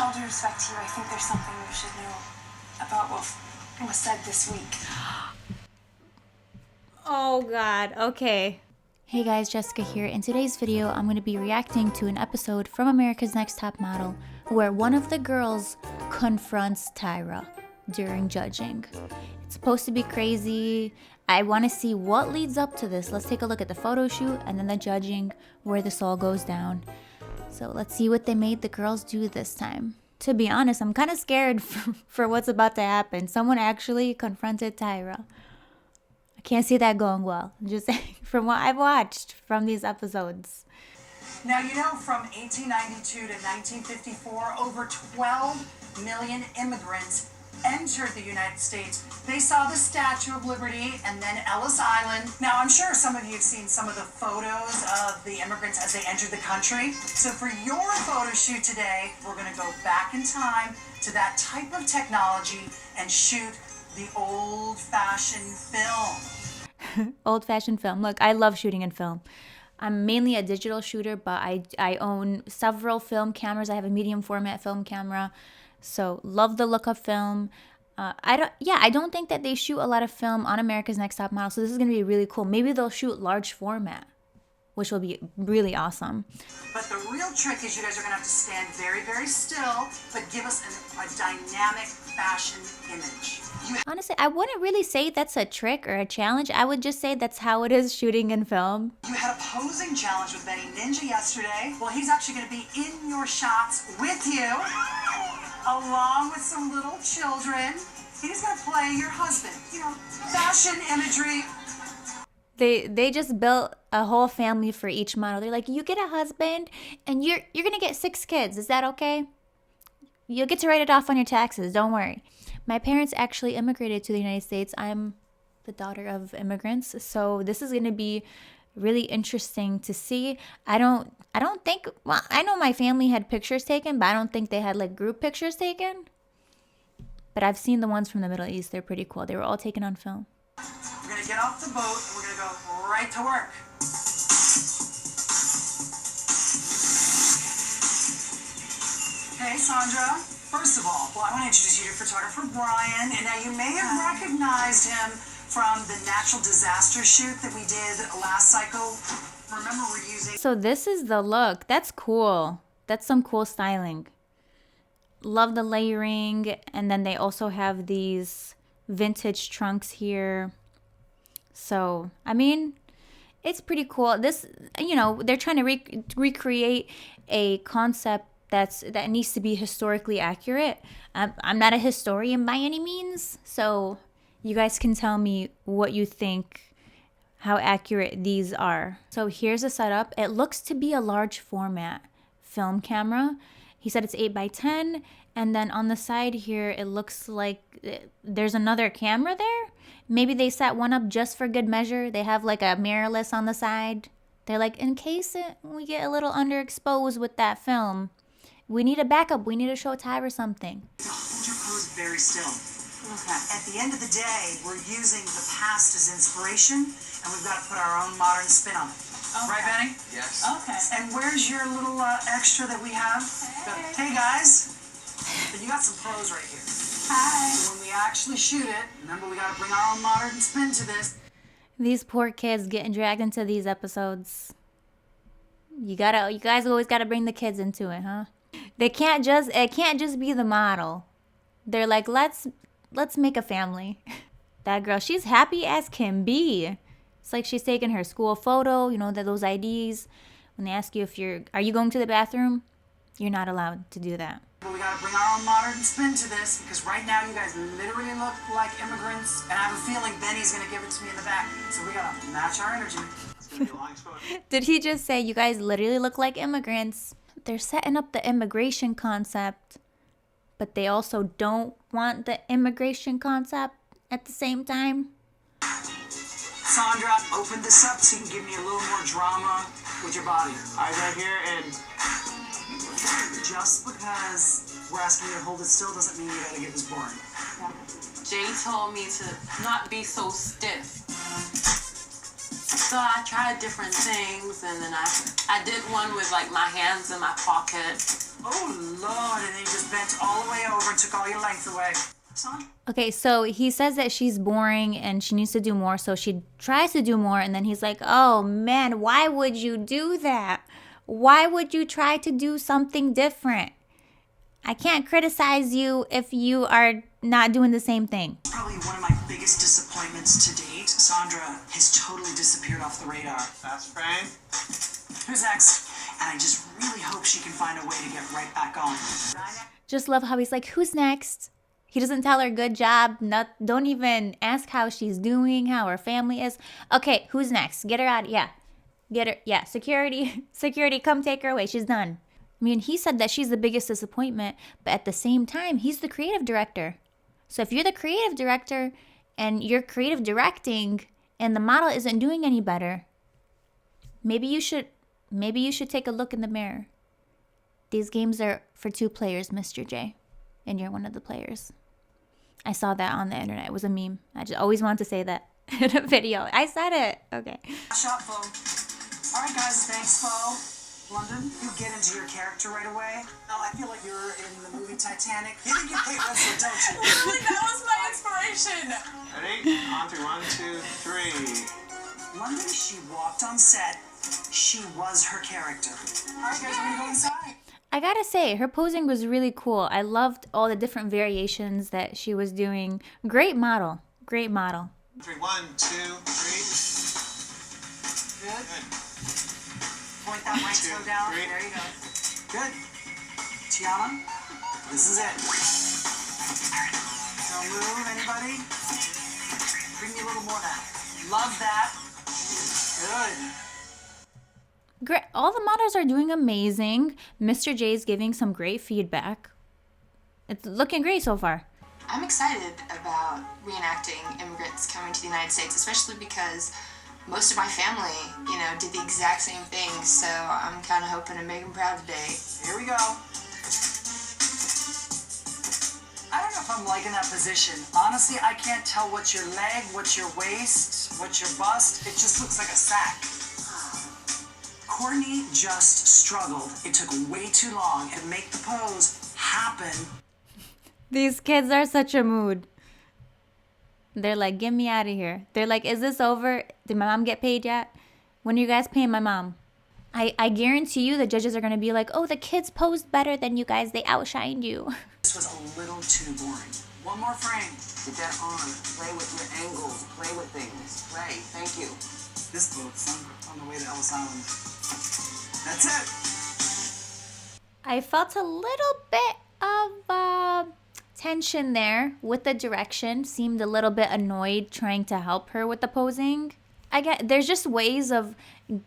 all due respect to you, I think there's something you should know about what was said this week. Oh God, okay. Hey guys, Jessica here. In today's video, I'm going to be reacting to an episode from America's Next Top Model where one of the girls confronts Tyra during judging. It's supposed to be crazy. I want to see what leads up to this. Let's take a look at the photo shoot and then the judging, where this all goes down. So let's see what they made the girls do this time. To be honest, I'm kind of scared for what's about to happen. Someone actually confronted Tyra. I can't see that going well. I'm just saying, from what I've watched from these episodes. Now, you know, from 1892 to 1954, over 12 million immigrants entered the United States. They saw the Statue of Liberty and then Ellis Island. Now, I'm sure some of you have seen some of the photos of the immigrants as they entered the country. So for your photo shoot today, we're going to go back in time to that type of technology and shoot the old-fashioned film. Old-fashioned film. Look, I love shooting in film. I'm mainly a digital shooter, but I own several film cameras. I have a medium format film camera. So love the look of film. I don't think that they shoot a lot of film on America's Next Top Model. So this is going to be really cool. Maybe they'll shoot large format, which will be really awesome. But the real trick is you guys are going to have to stand very, very still, but give us a dynamic fashion image. Honestly, I wouldn't really say that's a trick or a challenge. I would just say that's how it is shooting in film. You had a posing challenge with Benny Ninja yesterday. Well, he's actually going to be in your shots with you, along with some little children. He's going to play your husband. You know, fashion imagery. They just built a whole family for each model. They're like, you get a husband and you're going to get 6 kids. Is that okay? You'll get to write it off on your taxes. Don't worry. My parents actually immigrated to the United States. I'm the daughter of immigrants. So this is going to be really interesting to see. I don't think, well, I know my family had pictures taken, but I don't think they had like group pictures taken. But I've seen the ones from the Middle East. They're pretty cool. They were all taken on film. We're going to get off the boat and we're going to go right to work. Hey, Sandra. First of all, I want to introduce you to photographer Brian. And now you may have recognized him from the natural disaster shoot that we did last cycle. Remember, we're using... So this is the look. That's cool. That's some cool styling. Love the layering. And then they also have these vintage trunks here. So, I mean, it's pretty cool. This, you know, they're trying to recreate a concept that needs to be historically accurate. I'm not a historian by any means, so you guys can tell me what you think, how accurate these are. So here's a setup. It looks to be a large format film camera. He said it's 8x10, and then on the side here, it looks like there's another camera there. Maybe they set one up just for good measure. They have like a mirrorless on the side. They're like, in case we get a little underexposed with that film, we need a backup. We need to show Tyra something. Hold your pose very still. Okay. At the end of the day, we're using the past as inspiration, and we've got to put our own modern spin on it. Okay. Right, Benny? Yes. Okay. And where's your little extra that we have? Hey, guys. You got some pros right here. Hi. So when we actually shoot it, remember we got to bring our own modern spin to this. These poor kids getting dragged into these episodes. You guys always gotta bring the kids into it, huh? It can't just be the model. They're like, let's make a family. That girl, she's happy as can be. It's like she's taking her school photo, you know, those IDs. When they ask you are you going to the bathroom? You're not allowed to do that. We gotta bring our own modern spin to this, because right now you guys literally look like immigrants, and I have a feeling Benny's gonna give it to me in the back. So we gotta match our energy. Did he just say you guys literally look like immigrants? They're setting up the immigration concept, but they also don't want the immigration concept at the same time. Sandra, open this up so you can give me a little more drama with your body. Eyes right here, and just because we're asking you to hold it still doesn't mean you gotta get this boring. Jay told me to not be so stiff. So I tried different things, and then I did one with like my hands in my pocket. Oh Lord, and then you just bent all the way over and took all your length away. Son? Okay, so he says that she's boring and she needs to do more, so she tries to do more, and then he's like, oh man, why would you do that? Why would you try to do something different? I can't criticize you if you are not doing the same thing. Probably one of my biggest disappointments to date. Sandra has totally disappeared off the radar. That's Frank. Who's next? And I just really hope she can find a way to get right back on. Just love how he's like, who's next? He doesn't tell her good job. Don't even ask how she's doing, how her family is. Okay, who's next? Get her out. Yeah. Get her. Yeah. Security. Security, come take her away. She's done. I mean, he said that she's the biggest disappointment, but at the same time, he's the creative director. So if you're the creative director and you're creative directing and the model isn't doing any better, maybe you should take a look in the mirror. These games are for 2 players, Mr. J, and you're one of the players. I saw that on the internet. It was a meme. I just always wanted to say that in a video. I said it. Okay. Shot, Fo. All right, guys, thanks, Fo. London, you get into your character right away. No, I feel like you're in the movie Titanic. You think you hate wrestling, don't you? Really, that was my inspiration. Ready? On to 1, 2, 3. London, she walked on set. She was her character. All right, guys, we're gonna go inside. I gotta say, her posing was really cool. I loved all the different variations that she was doing. Great model. Great model. 3, 1, 2, 3. Good. Point that right Two, toe down. three. There you go. Good. Tiana, this is it. Don't move, anybody. Bring me a little more now. Love that. Good. Great. All the models are doing amazing. Mr. J is giving some great feedback. It's looking great so far. I'm excited about reenacting immigrants coming to the United States, especially because most of my family, did the exact same thing. So I'm kind of hoping to make them proud today. Here we go. I don't know if I'm liking that position. Honestly, I can't tell what's your leg, what's your waist, what's your bust. It just looks like a sack. Courtney just struggled. It took way too long to make the pose happen. These kids are such a mood. They're like, get me out of here. They're like, is this over? Did my mom get paid yet? When are you guys paying my mom? I guarantee you the judges are going to be like, oh, the kids posed better than you guys. They outshined you. This was a little too boring. One more frame. Get that on. Play with your angles. Play with things. Play. Thank you. This boat's on the way to Ellis Island. That's it. I felt a little bit of tension there with the direction. Seemed a little bit annoyed trying to help her with the posing. There's just ways of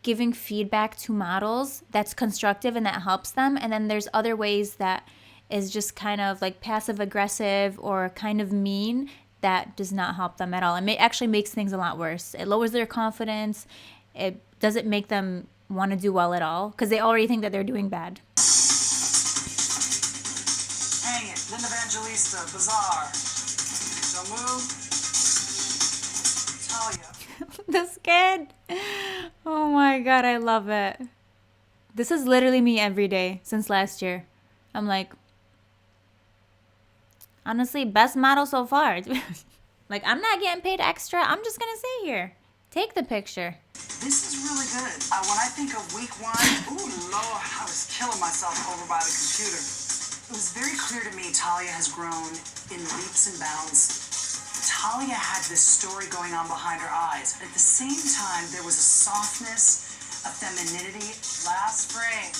giving feedback to models that's constructive and that helps them. And then there's other ways that is just kind of like passive aggressive or kind of mean that does not help them at all. It actually makes things a lot worse. It lowers their confidence. It doesn't make them want to do well at all because they already think that they're doing bad. Hang it. Linda Evangelista, Bizarre. Don't move. Talia. This kid. Oh my God, I love it. This is literally me every day since last year. I'm like, honestly, best model so far. Like, I'm not getting paid extra. I'm just going to sit here. Take the picture. This is really good. When I think of week 1, ooh, Lord, I was killing myself over by the computer. It was very clear to me Talia has grown in leaps and bounds. Talia had this story going on behind her eyes. At the same time, there was a softness, a femininity. Last frame.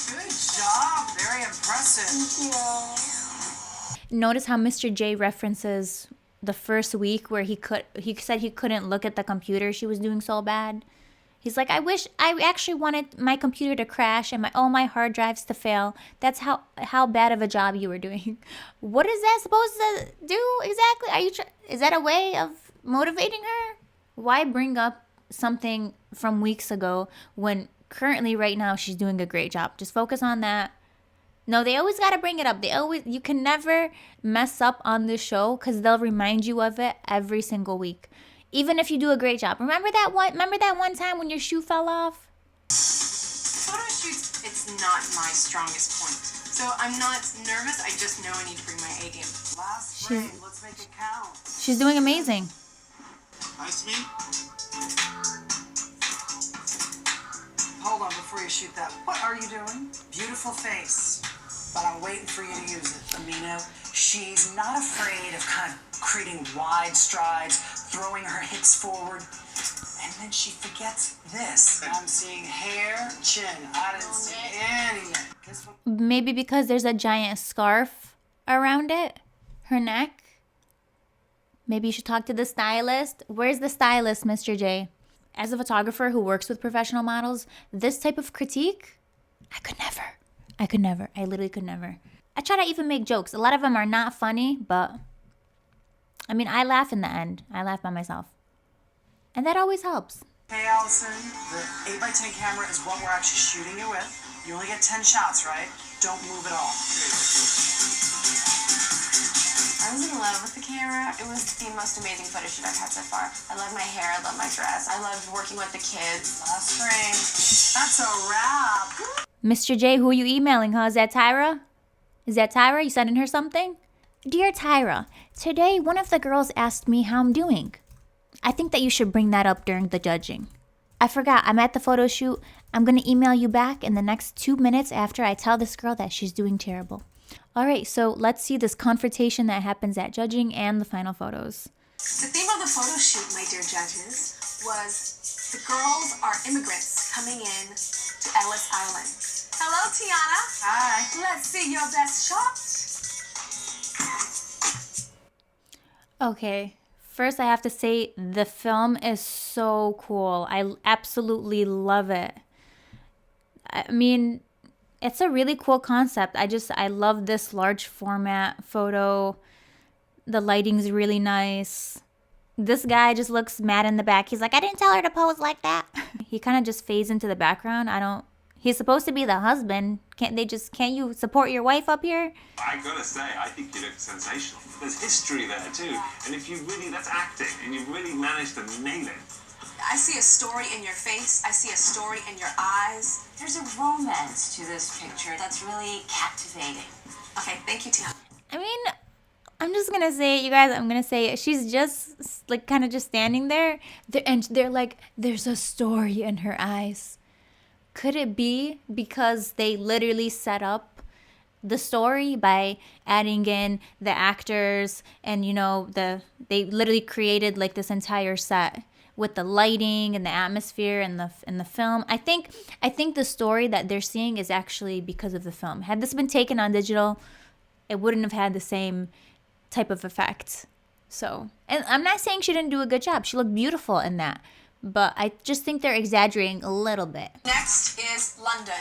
Good job. Very impressive. Thank you. Notice how Mr. J references the first week where he said he couldn't look at the computer. She was doing so bad. He's like, I wish I actually wanted my computer to crash and all my hard drives to fail. That's how bad of a job you were doing. What is that supposed to do exactly? Is that a way of motivating her? Why bring up something from weeks ago when currently right now she's doing a great job? Just focus on that. No, they always got to bring it up. You can never mess up on this show because they'll remind you of it every single week. Even if you do a great job. Remember that one time when your shoe fell off? Photo shoots, it's not my strongest point. So I'm not nervous, I just know I need to bring my A game. Last frame, let's make it count. She's doing amazing. Nice to meet you. Hold on before you shoot that. What are you doing? Beautiful face. But I'm waiting for you to use it. Amino, she's not afraid of kind of creating wide strides, throwing her hips forward. And then she forgets this. I'm seeing hair, chin. I didn't see any neck. Maybe because there's a giant scarf around it, her neck. Maybe you should talk to the stylist. Where's the stylist, Mr. J? As a photographer who works with professional models, this type of critique, I could never. I literally could never. I try to even make jokes. A lot of them are not funny, but I mean, I laugh in the end. I laugh by myself. And that always helps. Hey, Allison, the 8x10 camera is what we're actually shooting you with. You only get 10 shots, right? Don't move at all. I was in love with the camera. It was the most amazing photo shoot I've had so far. I love my hair, I love my dress, I loved working with the kids. Last frame. That's a wrap. Mr. J, who are you emailing, huh? Is that Tyra? Is that Tyra? You sending her something? Dear Tyra, today one of the girls asked me how I'm doing. I think that you should bring that up during the judging. I forgot, I'm at the photo shoot. I'm going to email you back in the next 2 minutes after I tell this girl that she's doing terrible. All right, so let's see this confrontation that happens at judging and the final photos. The theme of the photo shoot, my dear judges, was the girls are immigrants coming in to Ellis Island. Hello, Tiana. Hi. Let's see your best shot. Okay, first I have to say the film is so cool. I absolutely love it. I mean, it's a really cool concept. I love this large format photo. The lighting's really nice. This guy just looks mad in the back. He's like, I didn't tell her to pose like that. He kind of just fades into the background. He's supposed to be the husband. Can't you support your wife up here? I gotta say, I think you look sensational. There's history there too. And if you really, that's acting, and you've really managed to nail it. I see a story in your face. I see a story in your eyes. There's a romance to this picture that's really captivating. Okay, thank you, Tiana. I mean, I'm just gonna say it, you guys. I'm gonna say it. She's just like kind of just standing there, and they're like, there's a story in her eyes. Could it be because they literally set up the story by adding in the actors and they literally created like this entire set with the lighting and the atmosphere and the film. I think the story that they're seeing is actually because of the film. Had this been taken on digital, it wouldn't have had the same type of effect. So, and I'm not saying she didn't do a good job. She looked beautiful in that. But I just think they're exaggerating a little bit. Next is London.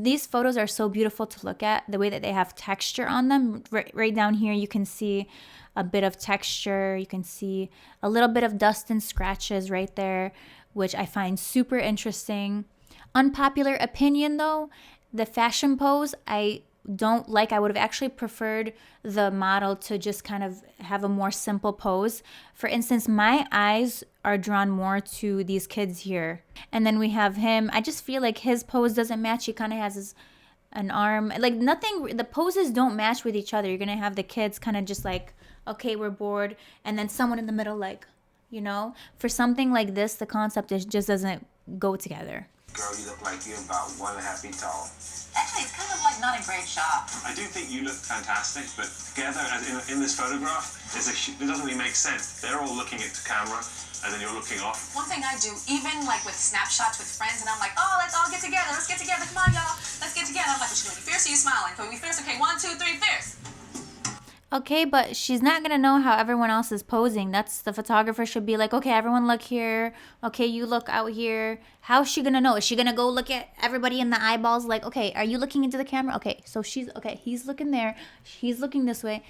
These photos are so beautiful to look at. The way that they have texture on them. Right down here you can see a bit of texture. You can see a little bit of dust and scratches right there, which I find super interesting. Unpopular opinion though, the fashion pose I don't like. I would have actually preferred the model to just kind of have a more simple pose. For instance, my eyes are drawn more to these kids here. And then we have him. I just feel like his pose doesn't match. He kind of has an arm. Like nothing, the poses don't match with each other. You're going to have the kids kind of just like, okay, we're bored. And then someone in the middle like, for something like this, the concept just doesn't go together. Girl, you look like you're about 1.5 feet tall. Actually, it's kind of like not a great shot. I do think you look fantastic, but together, as in this photograph, it doesn't really make sense. They're all looking at the camera, and then you're looking off. One thing I do, even like with snapshots with friends, and I'm like, oh, let's all get together. Let's get together. Come on, y'all. Let's get together. I'm like, what you doing? You fierce or you smiling? Can we be fierce? Okay, 1, 2, 3, fierce. Okay, but she's not going to know how everyone else is posing. That's the photographer should be like, okay, everyone look here. Okay, you look out here. How's she going to know? Is she going to go look at everybody in the eyeballs? Like, okay, are you looking into the camera? Okay, so he's looking there. He's looking this way.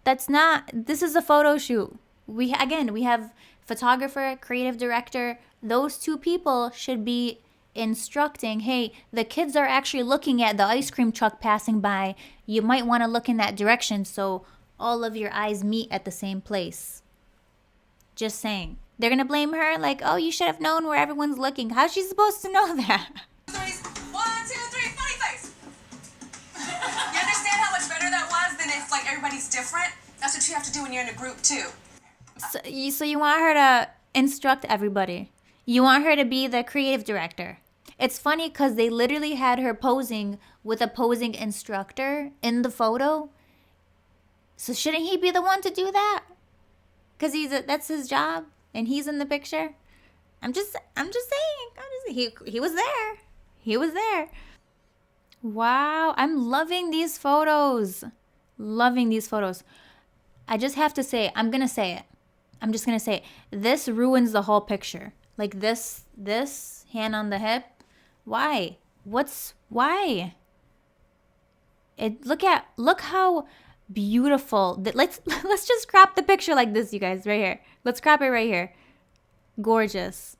This is a photo shoot. We have photographer, creative director. Those two people should be instructing, hey, the kids are actually looking at the ice cream truck passing by. You might want to look in that direction so all of your eyes meet at the same place. Just saying. They're going to blame her like, oh, you should have known where everyone's looking. How's she supposed to know that? Three, like everybody's different. That's what you have to do when you're in a group too. So you want her to instruct everybody. You want her to be the creative director. It's funny because they literally had her posing with a posing instructor in the photo. So shouldn't he be the one to do that? Because that's his job and he's in the picture. I'm just saying. He was there. He was there. Wow, I'm loving these photos. Loving these photos. I just have to say, I'm gonna say it. I'm just gonna say it. This ruins the whole picture. Like this hand on the hip. Why? Why? Look how beautiful. Let's just crop the picture like this, you guys, right here. Let's crop it right here. Gorgeous.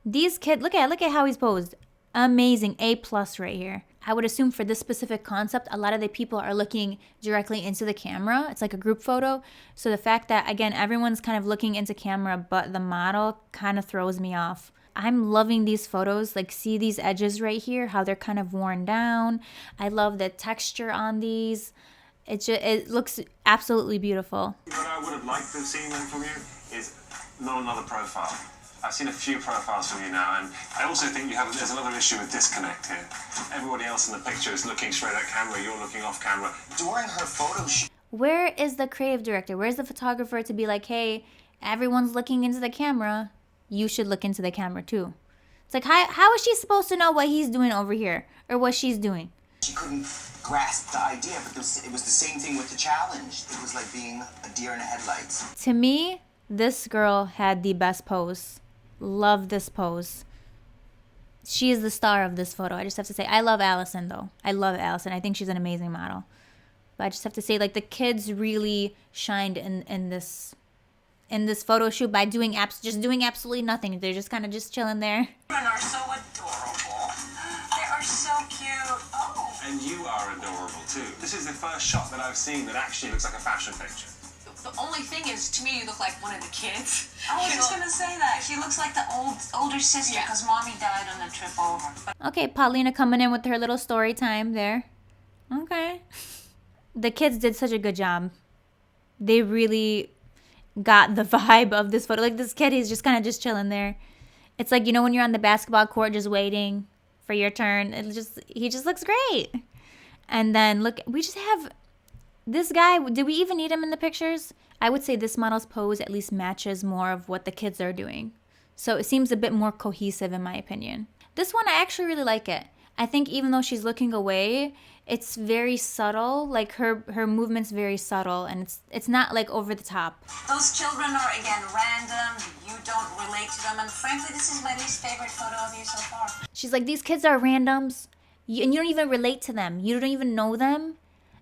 These kids, look at how he's posed. Amazing. A+ right here. I would assume for this specific concept, a lot of the people are looking directly into the camera. It's like a group photo. So the fact that, again, everyone's kind of looking into camera, but the model kind of throws me off. I'm loving these photos. Like, see these edges right here, how they're kind of worn down. I love the texture on these. It looks absolutely beautiful. What I would have liked to have seen then from you is not another profile. I've seen a few profiles from you now, and I also think there's another issue with disconnect here. Everybody else in the picture is looking straight at camera, you're looking off camera. During her photo shoot. Where is the creative director? Where's the photographer to be like, hey, everyone's looking into the camera, you should look into the camera too. It's like, how is she supposed to know what he's doing over here or what she's doing? She couldn't grasp the idea, but it was the same thing with the challenge. It was like being a deer in the headlights. To me, this girl had the best pose. Love this pose. She is the star of this photo. I just have to say, I love Allison though. I love Allison. I think she's an amazing model. But I just have to say, like, the kids really shined in this photo shoot by doing absolutely nothing. They're just kind of just chilling there. Children are so adorable. They are so cute. Oh. And you are adorable too. This is the first shot that I've seen that actually looks like a fashion picture. The only thing is, to me, you look like one of the kids. I was just gonna say that. She looks like the older sister because mommy died on the trip over. Okay, Paulina coming in with her little story time there. Okay. The kids did such a good job. They really got the vibe of this photo. Like, this kid, he's just kind of just chilling there. It's like, you know, when you're on the basketball court just waiting for your turn. He just looks great. And then look, we just have this guy. Did we even need him in the pictures? I would say this model's pose at least matches more of what the kids are doing. So it seems a bit more cohesive in my opinion. This one, I actually really like it. I think even though she's looking away, it's very subtle. Like her movement's very subtle, and it's not like over the top. Those children are, again, random. You don't relate to them. And frankly, this is my least favorite photo of you so far. She's like, these kids are randoms, and you don't even relate to them. You don't even know them,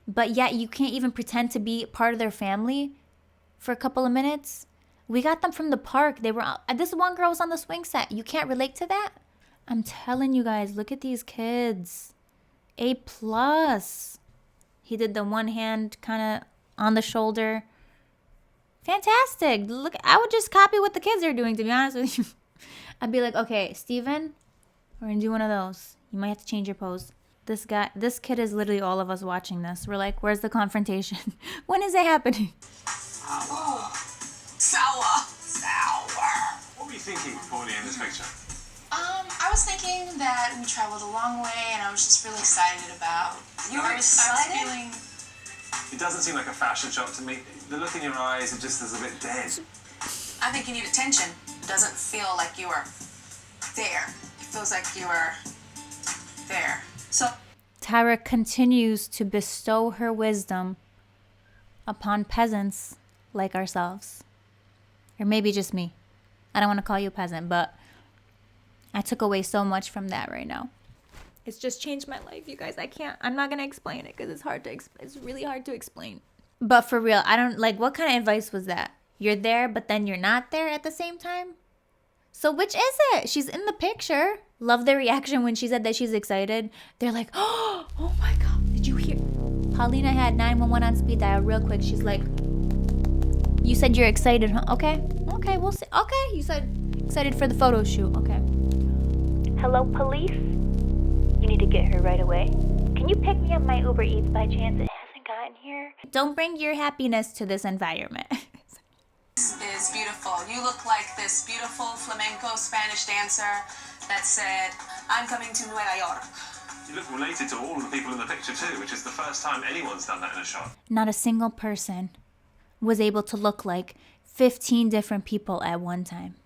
but yet you can't even pretend to be part of their family for a couple of minutes. We got them from the park. They were this one girl was on the swing set. You can't relate to that? I'm telling you guys, look at these kids. A+. He did the one hand kind of on the shoulder. Fantastic. Look, I would just copy what the kids are doing, to be honest with you. I'd be like, okay, Steven, we're going to do one of those. You might have to change your pose. This kid is literally all of us watching this. We're like, where's the confrontation? When is it happening? Oh, sour. What were you thinking, Pauli, in this picture? I was thinking that we traveled a long way, and I was just really excited about. You were excited? I was feeling. It doesn't seem like a fashion shot to me. The look in your eyes, it just is a bit dead. I think you need attention. It doesn't feel like you are there. It feels like you are there. So Tyra continues to bestow her wisdom upon peasants like ourselves. Or maybe just me. I don't want to call you a peasant, but I took away so much from that right now. It's just changed my life, you guys. I'm not going to explain it because it's really hard to explain. But for real, what kind of advice was that? You're there, but then you're not there at the same time? So which is it? She's in the picture. Love their reaction when she said that she's excited. They're like, oh my God, did you hear? Paulina had 911 on speed dial real quick. She's like, you said you're excited, huh? Okay, we'll see. Okay, you said excited for the photo shoot. Okay. Hello, police? You need to get her right away. Can you pick me up my Uber Eats by chance? It hasn't gotten here. Don't bring your happiness to this environment. Is beautiful. You look like this beautiful flamenco Spanish dancer that said, I'm coming to Nueva York. You look related to all of the people in the picture too, which is the first time anyone's done that in a shot. Not a single person was able to look like 15 different people at one time.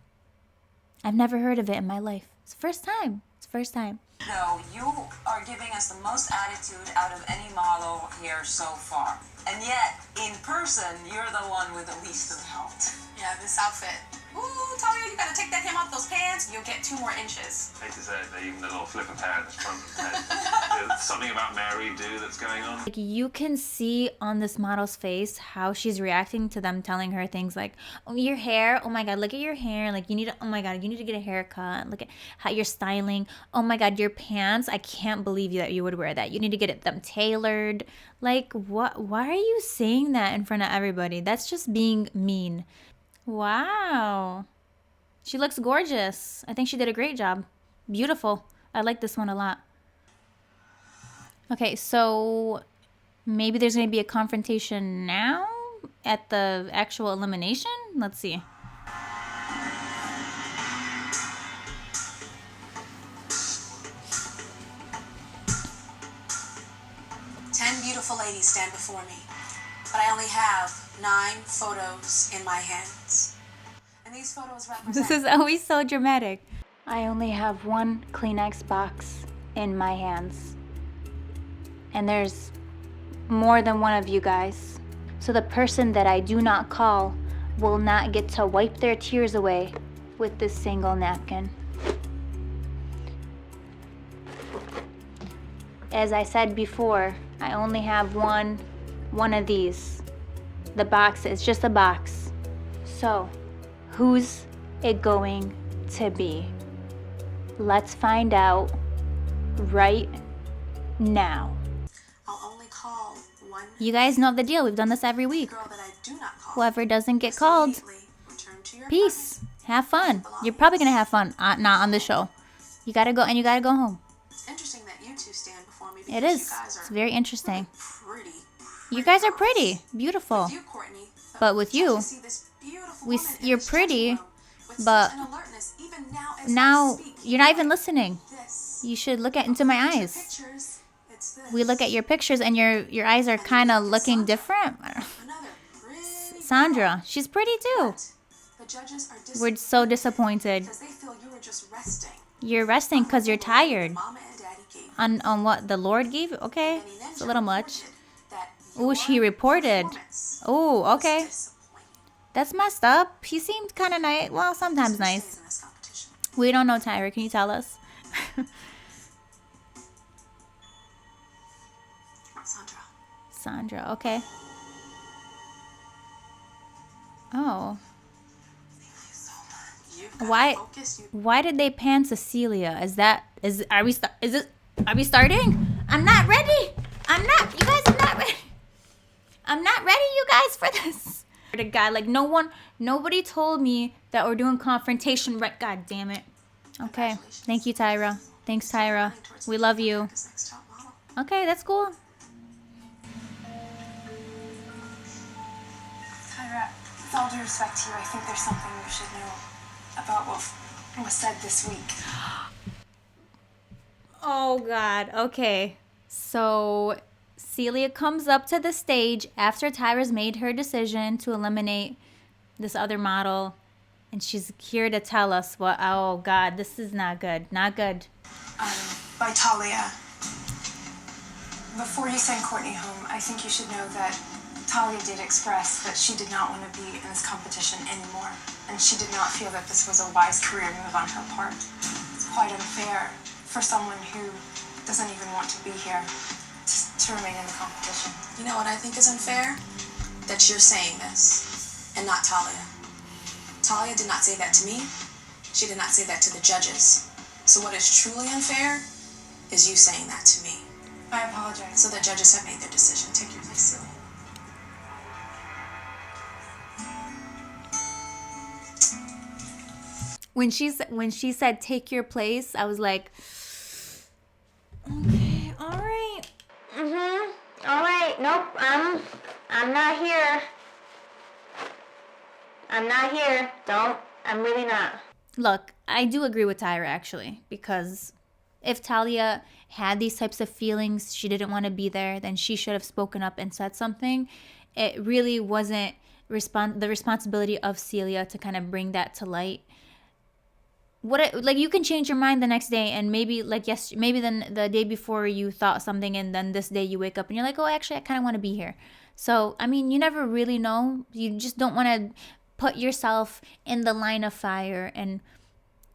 I've never heard of it in my life. It's the first time. It's the first time. No, you are giving us the most attitude out of any model here so far. And yet, in person, you're the one with the least amount. Yeah, this outfit. Ooh, Talia, you gotta take that hem off those pants. You'll get 2 more inches. I hate to say it, they even the little flip of hair in the front of the head. There's something about Mary do that's going on. Like, you can see on this model's face how she's reacting to them telling her things like, oh, your hair, oh my god, look at your hair, like, you need to, oh my god, you need to get a haircut, look at how you're styling, oh my god, your pants, I can't believe that you would wear that, you need to get them tailored. Like, what? Why are you saying that in front of everybody? That's just being mean. Wow. She looks gorgeous. I think she did a great job. Beautiful. I like this one a lot. Okay, so maybe there's going to be a confrontation now at the actual elimination? Let's see. Beautiful ladies stand before me, but I only have 9 photos in my hands. And these photos represent... This is always so dramatic. I only have 1 Kleenex box in my hands. And there's more than one of you guys. So the person that I do not call will not get to wipe their tears away with this single napkin. As I said before, I only have one of these. The box is just a box. So, who's it going to be? Let's find out right now. I'll only call one. You guys know the deal. We've done this every week. Girl that I do not call. Whoever doesn't get called, Return to your peace. Have fun. You're probably gonna have fun. Not on the show. You gotta go, and you gotta go home. It's interesting that you two stand before me. It is. It's very interesting. Pretty. You guys are pretty, beautiful. With you, Courtney, But with you, you're pretty, but now you're not even listening. You should look into my eyes. We look at your pictures, and your eyes are kind of looking different. Sandra, she's pretty too. We're so disappointed. You're resting because you're tired. On what the Lord gave? Okay, it's a little much. Oh, she reported. Oh, okay. That's messed up. He seemed kind of nice. Well, sometimes nice. We don't know, Tyra. Can you tell us? Sandra, okay. Oh. Why did they pan to Celia? Are we starting? I'm not ready. You guys are not ready. I'm not ready, you guys, for this. The guy, like, nobody told me that we're doing confrontation, right? God damn it. Okay. Thank you, Tyra. Thanks, Tyra. We love you. Okay, that's cool. Tyra, with all due respect to you, I think there's something you should know about what was said this week. Oh, God. Okay. So Celia comes up to the stage after Tyra's made her decision to eliminate this other model. And she's here to tell us what... Oh, God. This is not good. Not good. By Talia. Before you send Courtney home, I think you should know that Talia did express that she did not want to be in this competition anymore. And she did not feel that this was a wise career move on her part. It's quite unfair for someone who doesn't even want to be here to remain in the competition. You know what I think is unfair? That you're saying this, and not Talia. Talia did not say that to me. She did not say that to the judges. So what is truly unfair is you saying that to me. I apologize. So the judges have made their decision. Take your place, Celia. When she said take your place, I was like, okay, all right. All right. Nope. I'm not here. I'm not here. I'm really not. Look, I do agree with Tyra, actually, because if Talia had these types of feelings, she didn't want to be there, then she should have spoken up and said something. It really wasn't the responsibility of Celia to kind of bring that to light. You can change your mind the next day, and maybe maybe then the day before you thought something, and then this day you wake up and you're like, oh, actually I kind of want to be here. So I mean, you never really know. You just don't want to put yourself in the line of fire, and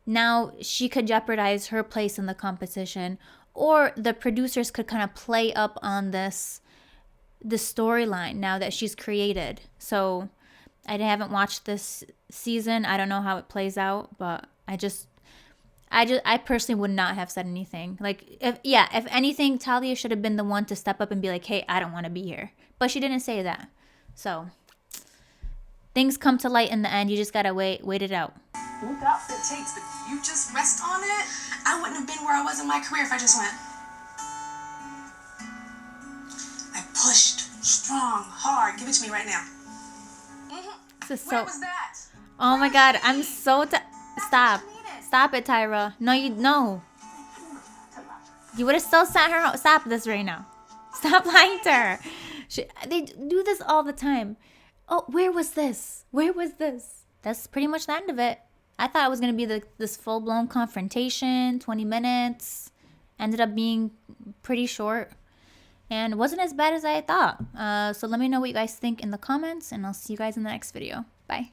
now she could jeopardize her place in the competition, or the producers could kind of play up on the storyline now that she's created. So I haven't watched this season. I don't know how it plays out, but I personally would not have said anything. If anything, Talia should have been the one to step up and be like, hey, I don't want to be here. But she didn't say that. So things come to light in the end. You just gotta wait it out. You got what it takes, but you just rest on it. I wouldn't have been where I was in my career if I just went. I pushed strong, hard. Give it to me right now. Where was that? Oh my God, I'm so Stop it, Tyra. No. You would have still sent her out. Stop this right now. Stop lying to her. They do this all the time. Oh, where was this? That's pretty much the end of it. I thought it was going to be this full-blown confrontation, 20 minutes. Ended up being pretty short. And wasn't as bad as I thought. So let me know what you guys think in the comments, and I'll see you guys in the next video. Bye.